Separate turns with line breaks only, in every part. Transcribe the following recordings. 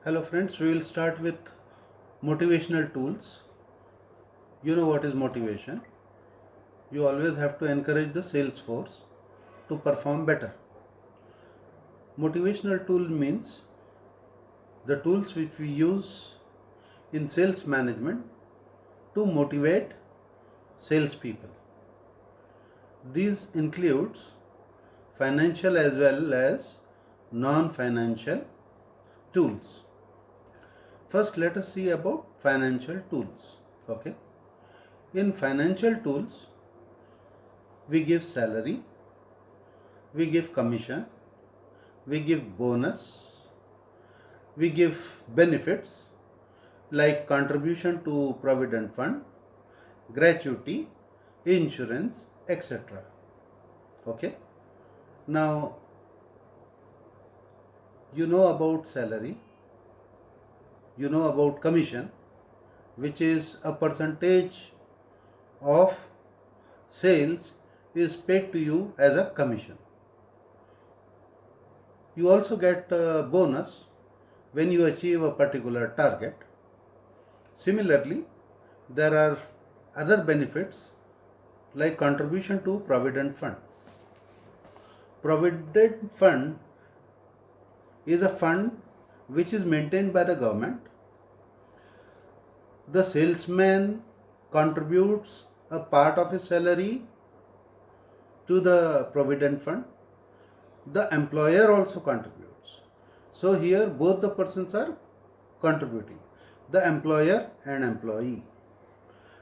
Hello friends, we will start with motivational tools. You know what is motivation. You always have to encourage the sales force to perform better. Motivational tool means the tools which we use in sales management to motivate salespeople. These includes financial as well as non-financial tools. First, let us see about financial tools. Okay. In financial tools, we give salary, we give commission, we give bonus, we give benefits like contribution to provident fund, gratuity, insurance, etc. Okay. Now, you know about salary, you know about commission, which is a percentage of sales is paid to you as a commission. You also get a bonus when you achieve a particular target. Similarly, there are other benefits like contribution to provident fund. Provident fund is a fund which is maintained by the government. The salesman contributes a part of his salary to the provident fund. The employer also contributes. So here both the persons are contributing, the employer and employee.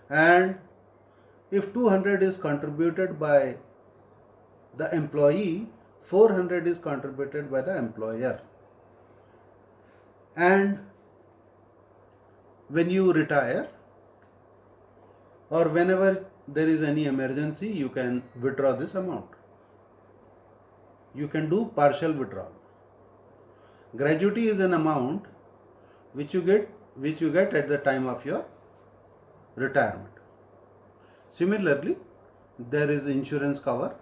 And if 200 is contributed by the employee, 400 is contributed by the employer. And when you retire or whenever there is any emergency, you can withdraw this amount. You can do partial withdrawal. Gratuity is an amount which you get at the time of your retirement. Similarly, there is insurance cover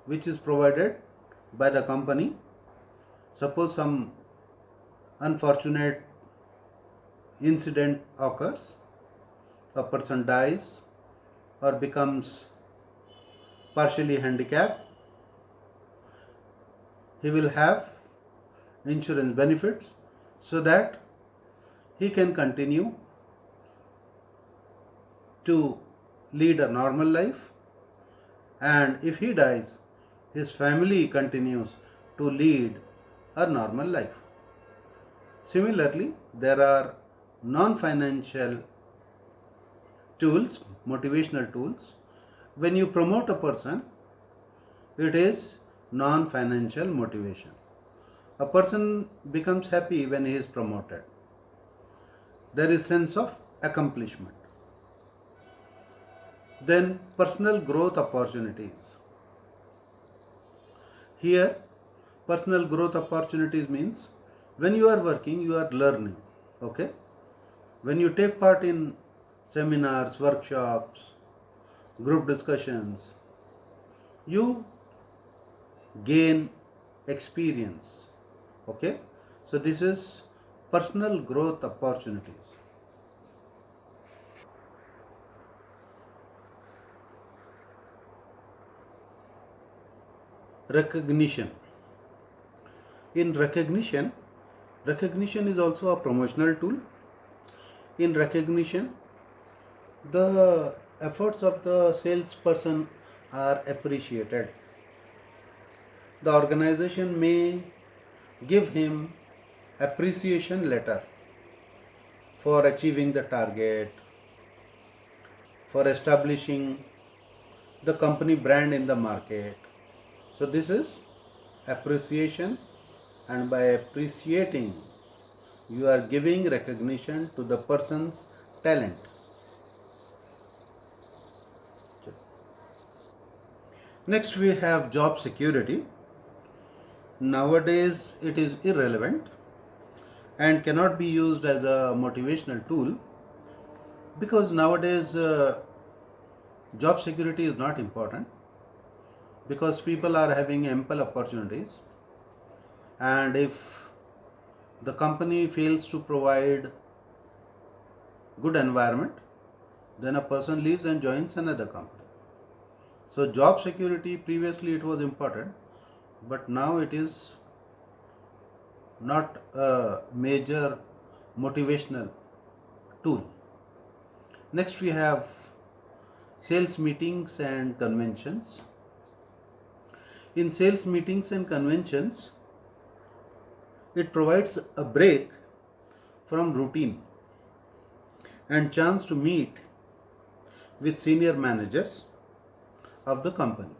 which is provided by the company. Suppose some unfortunate incident occurs, a person dies or becomes partially handicapped, he will have insurance benefits so that he can continue to lead a normal life, and if he dies, his family continues to lead a normal life. Similarly, there are non-financial tools, motivational tools. When you promote a person, it is non-financial motivation. A person becomes happy when he is promoted. There is sense of accomplishment. Then personal growth opportunities. Here, personal growth opportunities means when you are working, you are learning. Okay? When you take part in seminars, workshops, group discussions, you gain experience. Okay? So this is personal growth opportunities. Recognition. In recognition is also a promotional tool. In recognition, the efforts of the salesperson are appreciated. The organization may give him appreciation letter for achieving the target, for establishing the company brand in the market. So this is appreciation, and by appreciating, you are giving recognition to the person's talent. Next, we have job security. Nowadays, it is irrelevant and cannot be used as a motivational tool because nowadays job security is not important because people are having ample opportunities, and if the company fails to provide good environment, then a person leaves and joins another company. So job security, previously it was important, but now it is not a major motivational tool. Next we have sales meetings and conventions. In sales meetings and conventions, it provides a break from routine and chance to meet with senior managers of the company.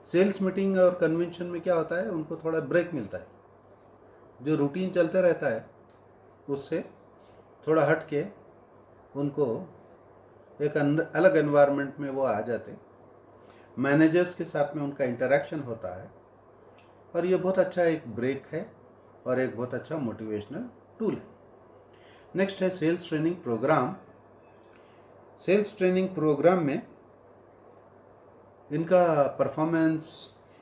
Sales meeting और convention में क्या होता है, उनको थोड़ा break मिलता है. जो रूटीन चलते रहता है उससे थोड़ा हट के उनको एक अलग एनवायरनमेंट में वो आ जाते. मैनेजर्स के साथ में उनका इंटरेक्शन होता है और ये बहुत अच्छा एक ब्रेक है और एक बहुत अच्छा मोटिवेशनल टूल है. नेक्स्ट है sales training program. Sales training program में इनका परफॉर्मेंस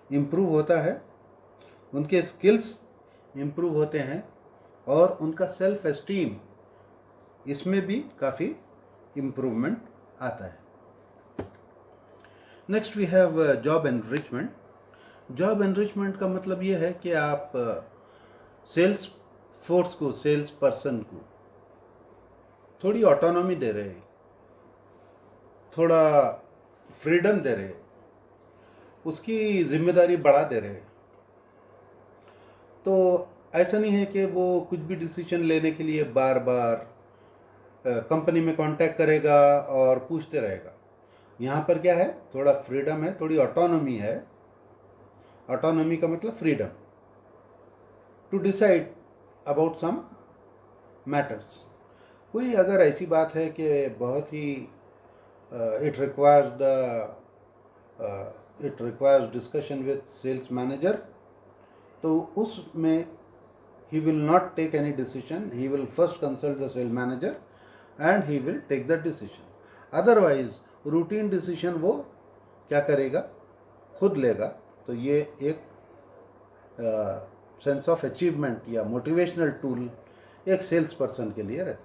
इम्प्रूव होता है, उनके स्किल्स इम्प्रूव होते हैं और उनका सेल्फ एस्टीम इसमें भी काफ़ी इम्प्रूवमेंट आता है. Next we have job enrichment. Job enrichment का मतलब ये है कि आप सेल्स फोर्स को, सेल्स पर्सन को थोड़ी ऑटोनॉमी दे रहे, थोड़ा फ्रीडम दे रहे, उसकी जिम्मेदारी बढ़ा दे रहे. तो ऐसा नहीं है कि वो कुछ भी डिसीजन लेने के लिए बार बार कंपनी में कांटेक्ट करेगा और पूछते रहेगा. यहाँ पर क्या है, थोड़ा फ्रीडम है, थोड़ी ऑटोनॉमी है. ऑटोनॉमी का मतलब freedom to decide about some matters. कोई अगर ऐसी बात है कि बहुत ही it requires discussion with sales manager, तो उसमें he will not take any decision. He will first consult the sales manager and he will take the decision. Otherwise routine decision वो क्या करेगा, खुद लेगा. तो ये एक सेंस ऑफ अचीवमेंट या मोटिवेशनल टूल एक सेल्स पर्सन के लिए रहता है.